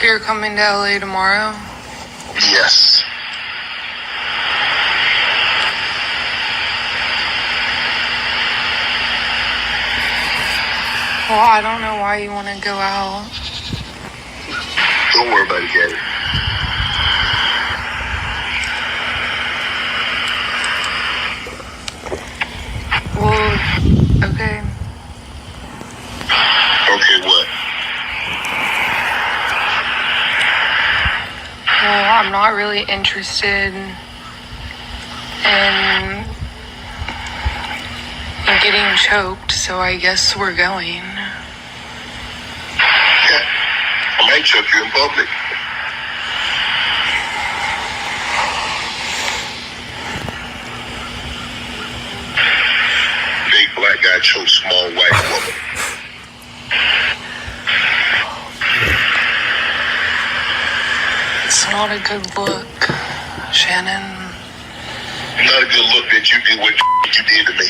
You're coming to LA tomorrow? Yes. Well, I don't know why you want to go out. Don't worry about it, Gabby. Well, okay. Okay, what? Well, I'm not really interested in getting choked, so I guess we're going. Yeah. I might choke you in public. Big black guy chokes small white woman. It's not a good look, Shannon. Not a good look that you did what you did to me.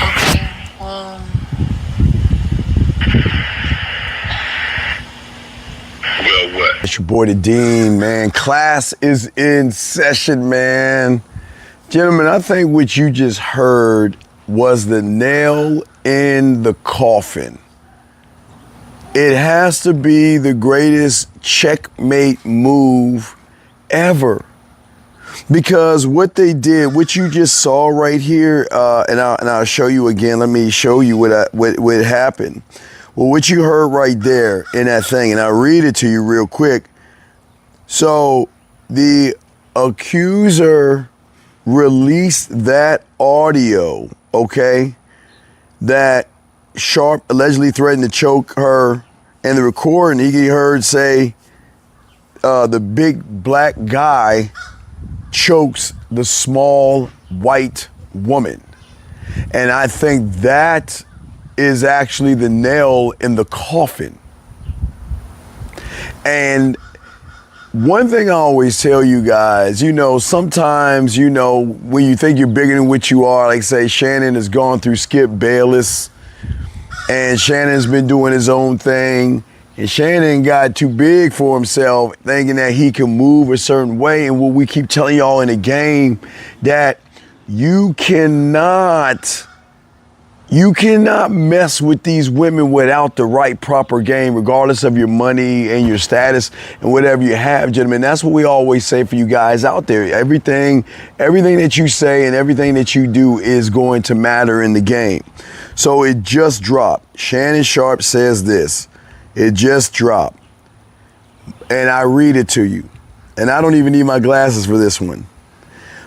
Okay, well... Well, what? It's your boy, the Dean, man. Class is in session, man. Gentlemen, I think what you just heard was the nail in the coffin. It has to be the greatest checkmate move ever. Because what they did, what you just saw right here, and I'll show you again. Let me show you what happened. Well, what you heard right there in that thing, and I'll read it to you real quick. So the accuser released that audio, okay, that Sharpe allegedly threatened to choke her, and the recording he heard say the big black guy chokes the small white woman. And I think that is actually the nail in the coffin. And one thing I always tell you guys, sometimes, when you think you're bigger than what you are, like say Shannon has gone through Skip Bayless, and Shannon's been doing his own thing, and Shannon got too big for himself, thinking that he can move a certain way. And what we keep telling y'all in the game, that you cannot mess with these women without the right proper game, regardless of your money and your status and whatever you have, gentlemen. That's what we always say for you guys out there. Everything that you say and everything that you do is going to matter in the game. So it just dropped. Shannon Sharpe says this. It just dropped. And I read it to you. And I don't even need my glasses for this one.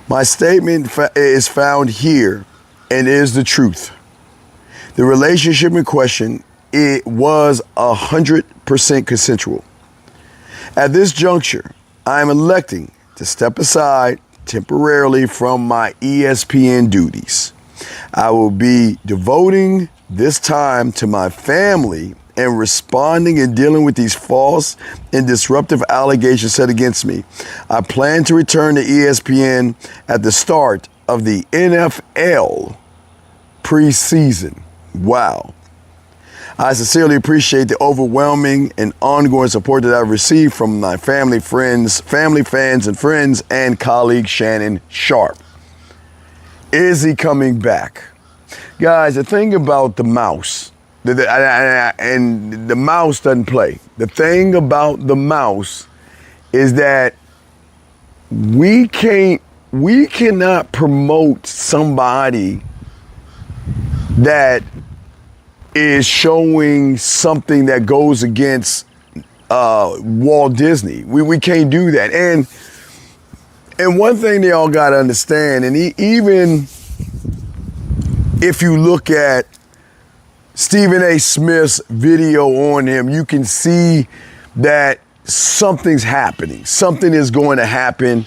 My statement is found here and is the truth. The relationship in question, it was 100% consensual. At this juncture, I am electing to step aside temporarily from my ESPN duties. I will be devoting this time to my family and responding and dealing with these false and disruptive allegations set against me. I plan to return to ESPN at the start of the NFL preseason. Wow. I sincerely appreciate the overwhelming and ongoing support that I've received from my family, fans, and friends, and colleague Shannon Sharpe. Is he coming back? Guys, the thing about the mouse, and the mouse doesn't play. The thing about the mouse is that we cannot promote somebody that is showing something that goes against Walt Disney. We can't do that. And one thing they all got to understand, and even if you look at Stephen A. Smith's video on him, you can see that something's happening. Something is going to happen.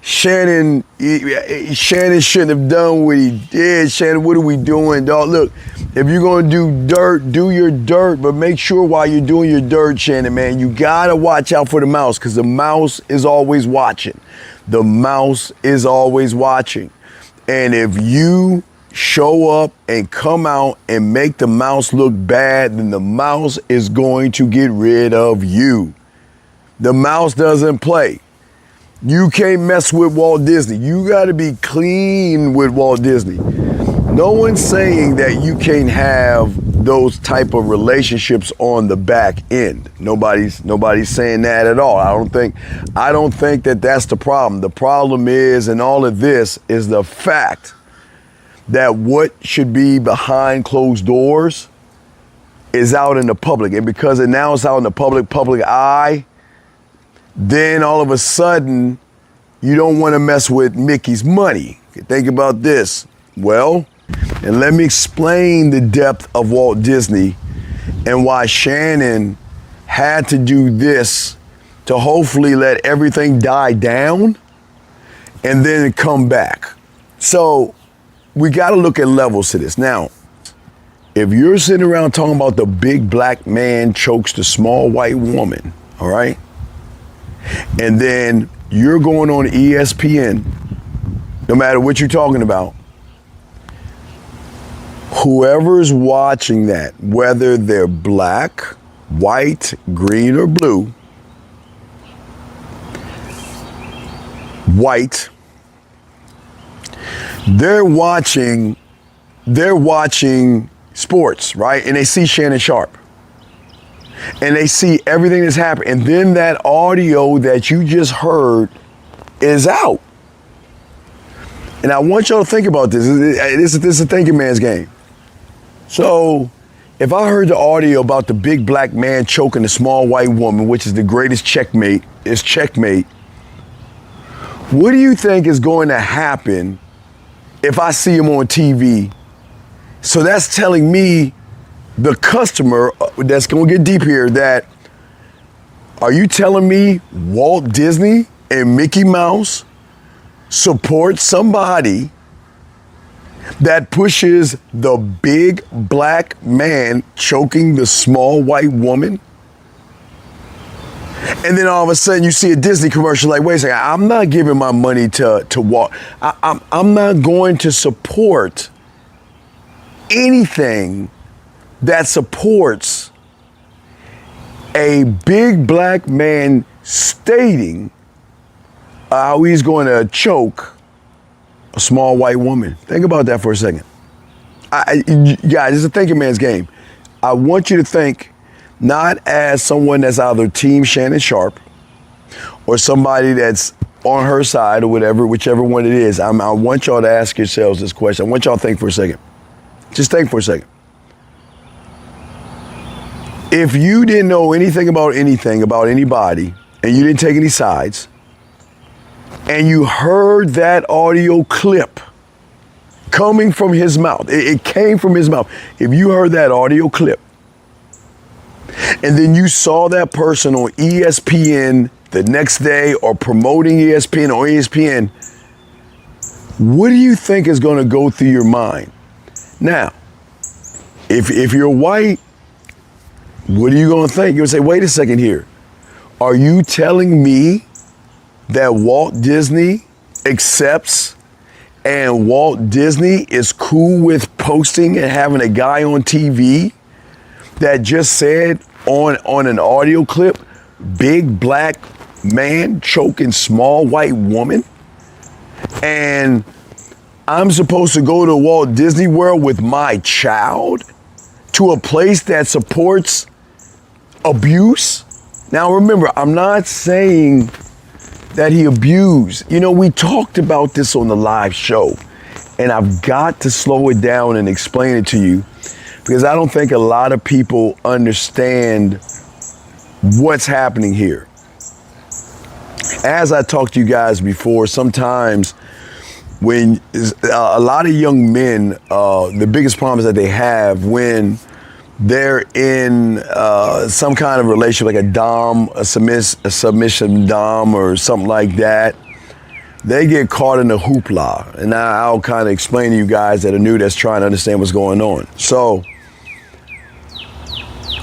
Shannon shouldn't have done what he did. Shannon, what are we doing, dog? Look, if you're going to do dirt, do your dirt, but make sure while you're doing your dirt, Shannon, man, you got to watch out for the mouse, because the mouse is always watching. The mouse is always watching. And if you show up and come out and make the mouse look bad, then the mouse is going to get rid of you. The mouse doesn't play. You can't mess with Walt Disney. You got to be clean with Walt Disney. No one's saying that you can't have those type of relationships on the back end. Nobody's saying that at all. I don't think that that's the problem. The problem is, in all of this, is the fact that what should be behind closed doors is out in the public. And because it now is out in the public eye, then all of a sudden, you don't want to mess with Mickey's money. Think about this. Well, and let me explain the depth of Walt Disney and why Shannon had to do this to hopefully let everything die down and then come back. So we got to look at levels to this. Now, if you're sitting around talking about the big black man chokes the small white woman, all right? And then you're going on ESPN, no matter what you're talking about, whoever's watching that, whether they're black, white, green, or blue, white, they're watching sports, right? And they see Shannon Sharpe. And they see everything that's happened. And then that audio that you just heard is out. And I want y'all to think about this. This is a thinking man's game. So if I heard the audio about the big black man choking the small white woman, which is the greatest checkmate, what do you think is going to happen if I see him on TV? So that's telling me, the customer, that's going to get deep here, that are you telling me Walt Disney and Mickey Mouse support somebody that pushes the big black man choking the small white woman? And then all of a sudden you see a Disney commercial like, wait a second, I'm not giving my money to Walt. I'm not going to support anything that supports a big black man stating how he's going to choke a small white woman. Think about that for a second. Guys, it's a thinking man's game. I want you to think not as someone that's either Team Shannon Sharpe or somebody that's on her side or whatever, whichever one it is. I want y'all to ask yourselves this question. I want y'all to think for a second. Just think for a second. If you didn't know anything about anybody, and you didn't take any sides, and you heard that audio clip coming from his mouth, it came from his mouth. If you heard that audio clip, and then you saw that person on ESPN the next day or promoting ESPN or ESPN, what do you think is going to go through your mind? Now, if you're white, what are you going to think? You're going to say, wait a second here. Are you telling me that Walt Disney accepts and Walt Disney is cool with posting and having a guy on TV that just said on an audio clip, big black man choking small white woman? And I'm supposed to go to Walt Disney World with my child to a place that supports abuse? Now remember, I'm not saying that he abused. You know, we talked about this on the live show, and I've got to slow it down and explain it to you because I don't think a lot of people understand what's happening here. As I talked to you guys before, sometimes when a lot of young men, the biggest problems that they have when they're in some kind of relationship, like a dom, a submission dom or something like that, they get caught in the hoopla. And I'll kind of explain to you guys that are new that's trying to understand what's going on. So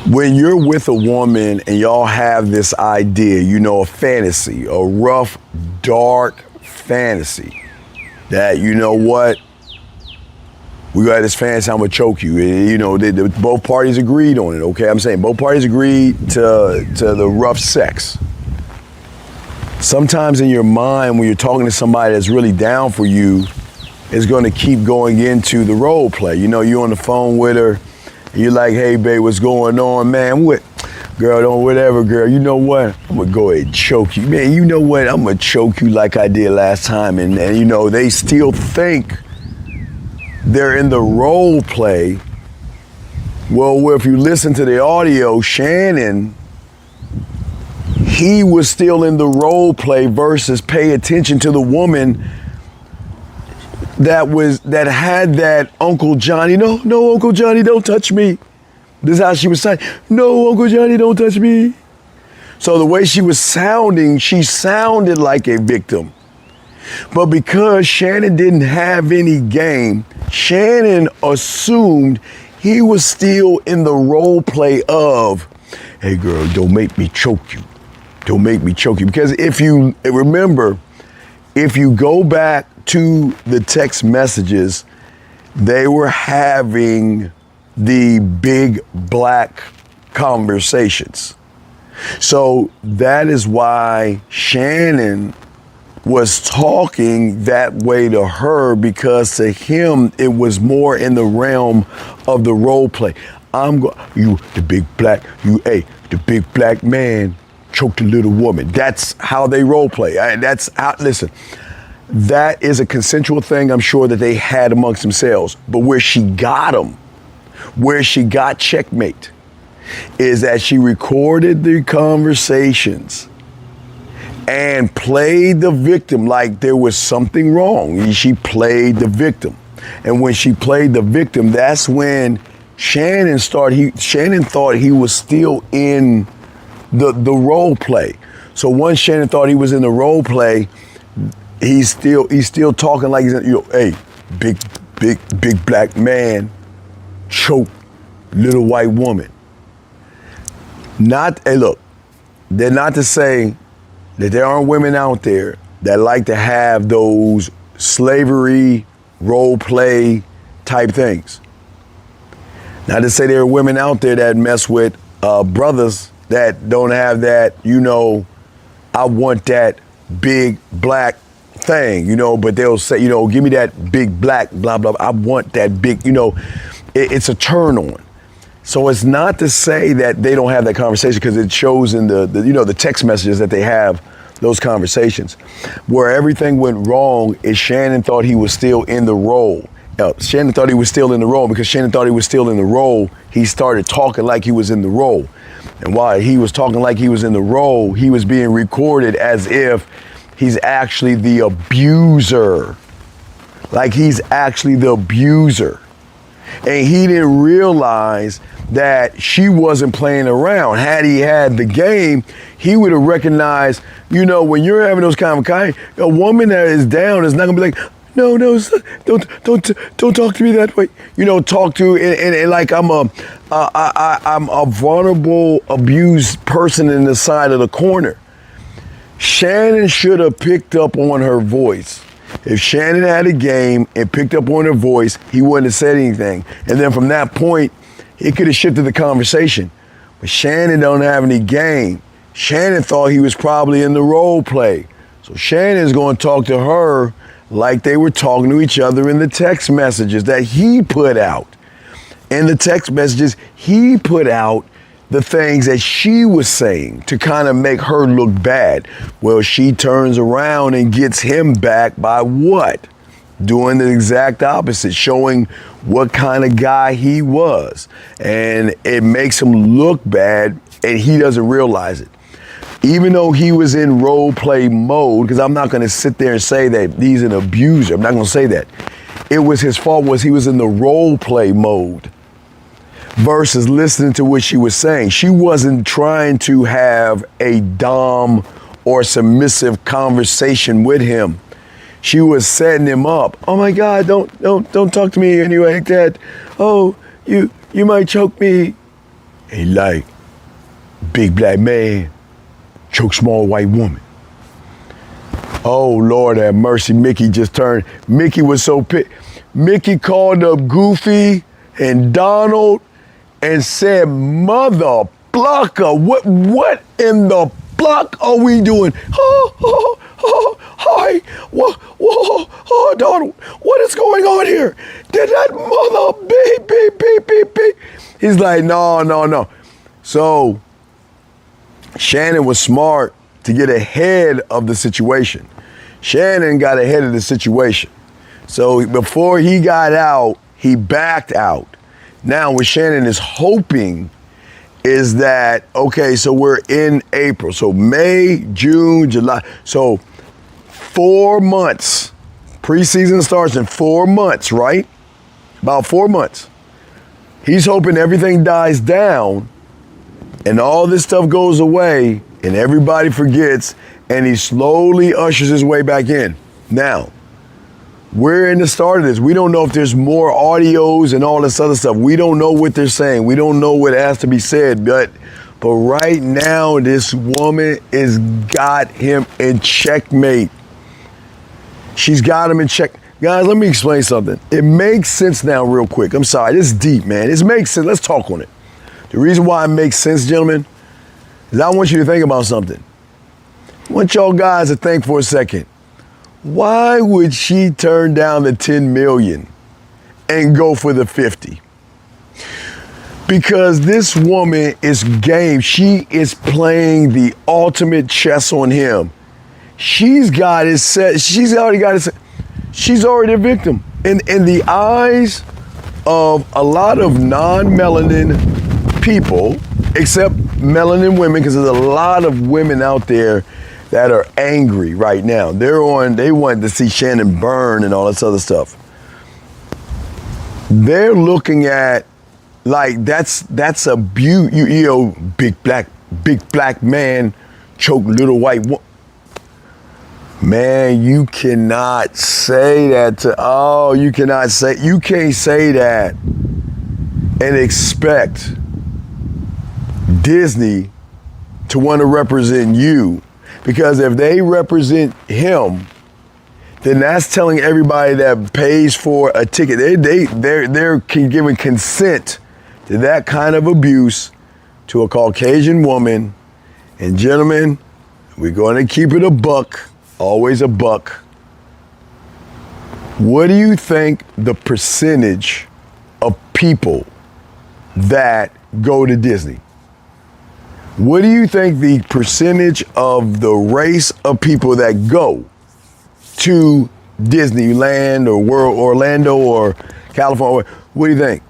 when you're with a woman and y'all have this idea, you know, a fantasy, a rough, dark fantasy, that, you know what, We got this fancy, I'm gonna choke you. You know, both parties agreed on it, okay? I'm saying both parties agreed to the rough sex. Sometimes in your mind, when you're talking to somebody that's really down for you, it's gonna keep going into the role play. You know, you're on the phone with her, and you're like, hey babe, what's going on? Man, what? Girl, don't whatever, girl. You know what? I'm gonna go ahead and choke you. Man, you know what? I'm gonna choke you like I did last time. And you know, they still think they're in the role play. Well, if you listen to the audio, Shannon, he was still in the role play versus pay attention to the woman that had that Uncle Johnny. No, Uncle Johnny, don't touch me. This is how she was saying, no, Uncle Johnny, don't touch me. So the way she was sounding, she sounded like a victim. But because Shannon didn't have any game, Shannon assumed he was still in the role play of, hey girl, don't make me choke you. Don't make me choke you. Because if you go back to the text messages, they were having the big black conversations. So that is why Shannon was talking that way to her, because to him it was more in the realm of the role play. The big black man choked a little woman. That's how they role play. Listen, that is a consensual thing, I'm sure, that they had amongst themselves. But where she got checkmate, is that she recorded the conversations and played the victim like there was something wrong. She played the victim. And when she played the victim, that's when Shannon thought he was still in the role play. So once Shannon thought he was in the role play, he's still talking like he's, hey, big black man choke little white woman. Look, they're not to say that there aren't women out there that like to have those slavery role play type things. Not to say there are women out there that mess with brothers that don't have that, I want that big black thing, but they'll say, give me that big black blah, blah, blah. I want that big, it's a turn on. So it's not to say that they don't have that conversation, because it shows in the text messages that they have those conversations. Where everything went wrong is Shannon thought he was still in the role. Shannon thought he was still in the role. Because Shannon thought he was still in the role, he started talking like he was in the role. And while he was talking like he was in the role, he was being recorded as if he's actually the abuser. Like he's actually the abuser. And he didn't realize that she wasn't playing around. Had he had the game, he would have recognized, when you're having those conversations, a woman that is down is not gonna be like, no, don't talk to me that way. Talk to and like I'm a vulnerable, abused person in the side of the corner. Shannon should have picked up on her voice. If Shannon had a game and picked up on her voice, he wouldn't have said anything. And then from that point, he could have shifted the conversation. But Shannon don't have any game. Shannon thought he was probably in the role play. So Shannon's going to talk to her like they were talking to each other in the text messages that he put out. In the text messages, he put out the things that she was saying to kind of make her look bad. Well, she turns around and gets him back by what? Doing the exact opposite, showing what kind of guy he was. And it makes him look bad, and he doesn't realize it. Even though he was in role play mode, because I'm not going to sit there and say that he's an abuser. I'm not going to say that. It was his fault, was he was in the role play mode versus listening to what she was saying. She wasn't trying to have a dom or submissive conversation with him. She was setting him up. Oh my God, don't talk to me anyway like that. Oh, you might choke me. He like, big black man, choke small white woman. Oh Lord have mercy, Mickey just turned. Mickey was so pissed. Mickey called up Goofy and Donald and said, "Mother plucker, what in the pluck are we doing? Hi, whoa, Donald, what is going on here? Did that mother beep? He's like, no. So Shannon was smart to get ahead of the situation. Shannon got ahead of the situation. So before he got out, he backed out. Now what Shannon is hoping is that, okay, so we're in April. So May, June, July. So 4 months. Preseason starts in 4 months, right? About 4 months. He's hoping everything dies down and all this stuff goes away and everybody forgets and he slowly ushers his way back in. Now, we're in the start of this. We don't know if there's more audios and all this other stuff. We don't know what they're saying. We don't know what has to be said. But right now, this woman has got him in checkmate. She's got him in check. Guys, let me explain something. It makes sense now real quick. I'm sorry, this is deep, man. It makes sense. Let's talk on it. The reason why it makes sense, gentlemen, is I want you to think about something. I want y'all guys to think for a second. Why would she turn down the 10 million and go for the 50? Because this woman is game. She is playing the ultimate chess on him. She's got it set. She's already got it set. She's already a victim. In the eyes of a lot of non-melanin people, except melanin women, because there's a lot of women out there that are angry right now. They want to see Shannon burn and all this other stuff. They're looking at like that's a beaut, you know, big black man choke little white woman. Man, you cannot say that you can't say that and expect Disney to want to represent you. Because if they represent him, then that's telling everybody that pays for a ticket. They're giving consent to that kind of abuse to a Caucasian woman. And gentlemen, we're going to keep it a buck, always a buck. What do you think the percentage of people that go to Disney? What do you think the percentage of the race of people that go to Disneyland or Orlando or California? What do you think?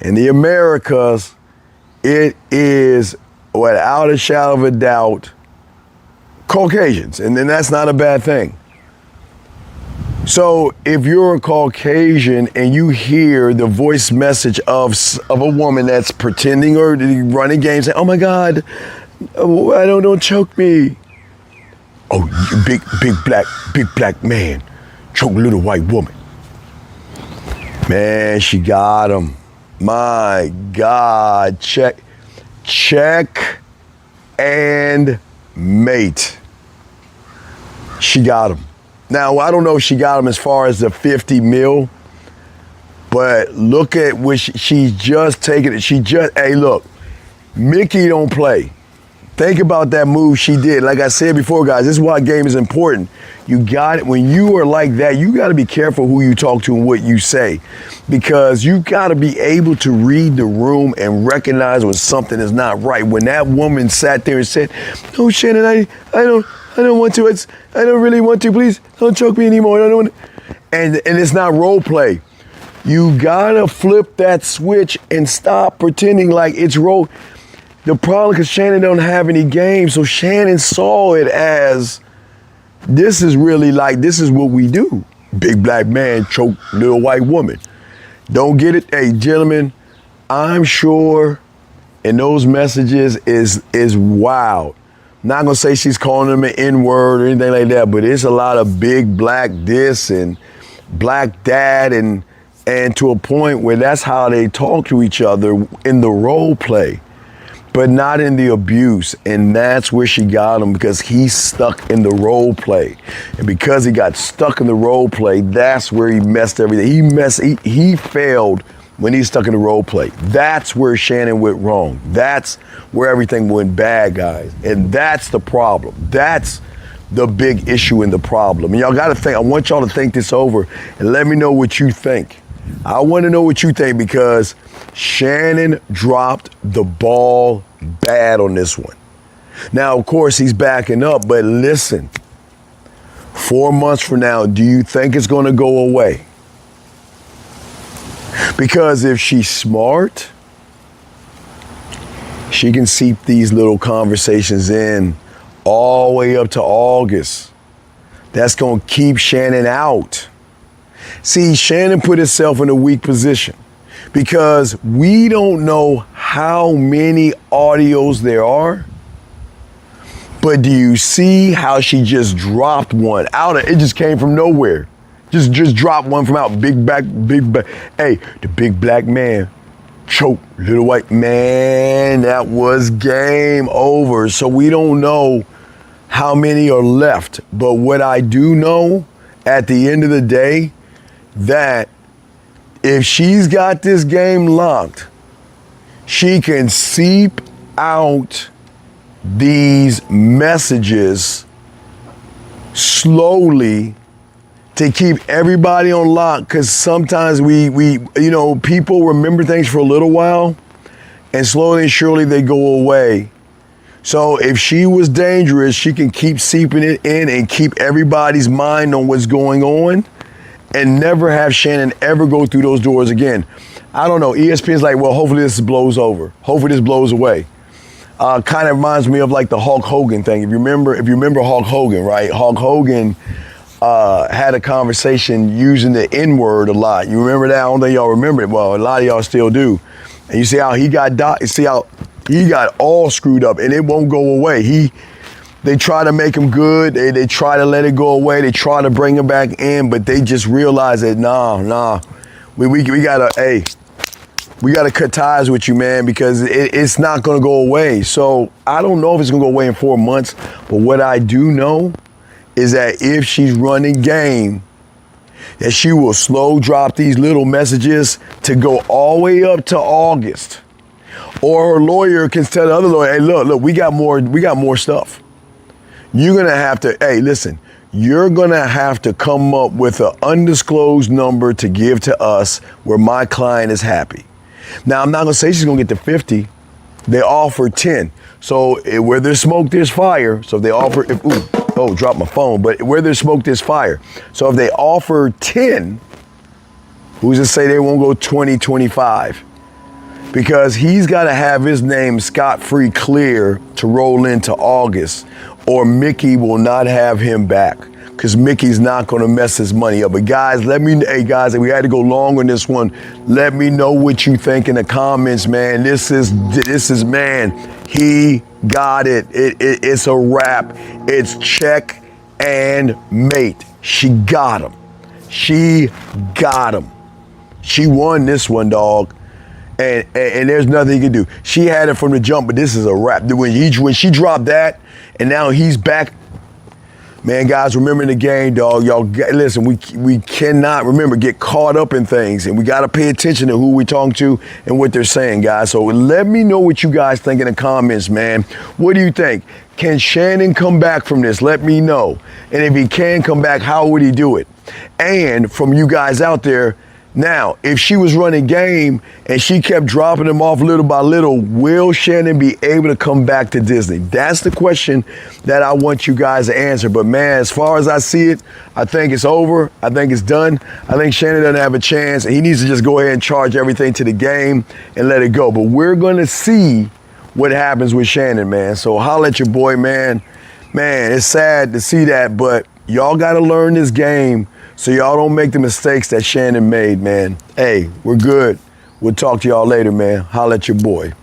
In the Americas, it is without a shadow of a doubt Caucasians, and then that's not a bad thing. So if you're a Caucasian and you hear the voice message of a woman that's pretending or running games, saying, "Oh my God, don't choke me." Oh, you big black man, choke little white woman. Man, she got him. My God, check and mate. She got him. Now, I don't know if she got him as far as the 50 mil, but look at what she's just taking it. Hey, look, Mickey don't play. Think about that move she did. Like I said before, guys, this is why game is important. You got it. When you are like that, you got to be careful who you talk to and what you say, because you got to be able to read the room and recognize when something is not right. When that woman sat there and said, "No, Shannon, I don't want to. I don't really want to. Please don't choke me anymore. I don't want to." And it's not role play. You gotta flip that switch and stop pretending like it's role. The problem, because Shannon don't have any game, so Shannon saw it as this is really like, this is what we do. Big black man choke little white woman. Don't get it. Hey, gentlemen, I'm sure in those messages is wild. Not gonna say she's calling him an N-word or anything like that, but it's a lot of big black this and black that, and to a point where that's how they talk to each other in the role play. but not in the abuse. And that's where she got him, because he's stuck in the role play. And because he got stuck in the role play, that's where he messed everything. He failed when he's stuck in the role play. That's where Shannon went wrong. That's where everything went bad, guys. And that's the problem. That's the big issue and the problem. And y'all got to think, I want y'all to think this over and let me know what you think. I want to know what you think, because Shannon dropped the ball bad on this one. Now, of course, he's backing up, but listen, 4 months from now, do you think it's going to go away? Because if she's smart, she can seep these little conversations in all the way up to August. That's going to keep Shannon out. See, Shannon put herself in a weak position because we don't know how many audios there are. But do you see how she just dropped one out of it? Just came from nowhere. Just dropped one from out. Big black. Hey, the big black man choked little white man. That was game over. So we don't know how many are left. But what I do know at the end of the day, that if she's got this game locked, she can seep out these messages slowly to keep everybody on lock, because sometimes we people remember things for a little while and slowly and surely they go away. So if she was dangerous, she can keep seeping it in and keep everybody's mind on what's going on and never have Shannon ever go through those doors again. I don't know. ESPN's like, well, hopefully this blows over. Hopefully this blows away. Kind of reminds me of like the Hulk Hogan thing. If you remember Hulk Hogan, right? Hulk Hogan had a conversation using the N-word a lot. You remember that? I don't think y'all remember it. Well, a lot of y'all still do. And you see how he got all screwed up, and it won't go away. They try to make him good. They try to let it go away. They try to bring him back in, but they just realize that nah. We gotta cut ties with you, man, because it's not gonna go away. So I don't know if it's gonna go away in 4 months, but what I do know is that if she's running game, that she will slow drop these little messages to go all the way up to August. Or her lawyer can tell the other lawyer, hey, look, we got more stuff. You're gonna have to, you're gonna have to come up with an undisclosed number to give to us where my client is happy. Now, I'm not gonna say she's gonna get to 50. They offer 10. So where there's smoke, there's fire. So if they offer, dropped my phone, but where there's smoke, there's fire. So if they offer 10, who's to say they won't go 20, 25? Because he's gotta have his name scot-free clear to roll into August, or Mickey will not have him back, because Mickey's not gonna mess his money up. But guys, we had to go long on this one. Let me know what you think in the comments, man. This is man, he got it. It's a wrap. It's check and mate. She got him. She won this one, dog. And there's nothing he can do. She had it from the jump, but this is a wrap. When she dropped that, and now he's back. Man, guys, remember the game, dog. Y'all, listen, we cannot, get caught up in things, and we got to pay attention to who we're talking to and what they're saying, guys. So let me know what you guys think in the comments, man. What do you think? Can Shannon come back from this? Let me know. And if he can come back, how would he do it? And from you guys out there, now, if she was running game and she kept dropping them off little by little, will Shannon be able to come back to Disney? That's the question that I want you guys to answer. But man, as far as I see it, I think it's over. I think it's done. I think Shannon doesn't have a chance, and he needs to just go ahead and charge everything to the game and let it go. But we're going to see what happens with Shannon, man. So holla at your boy, man. Man, it's sad to see that, but y'all got to learn this game so y'all don't make the mistakes that Shannon made, man. Hey, we're good. We'll talk to y'all later, man. Holla at your boy.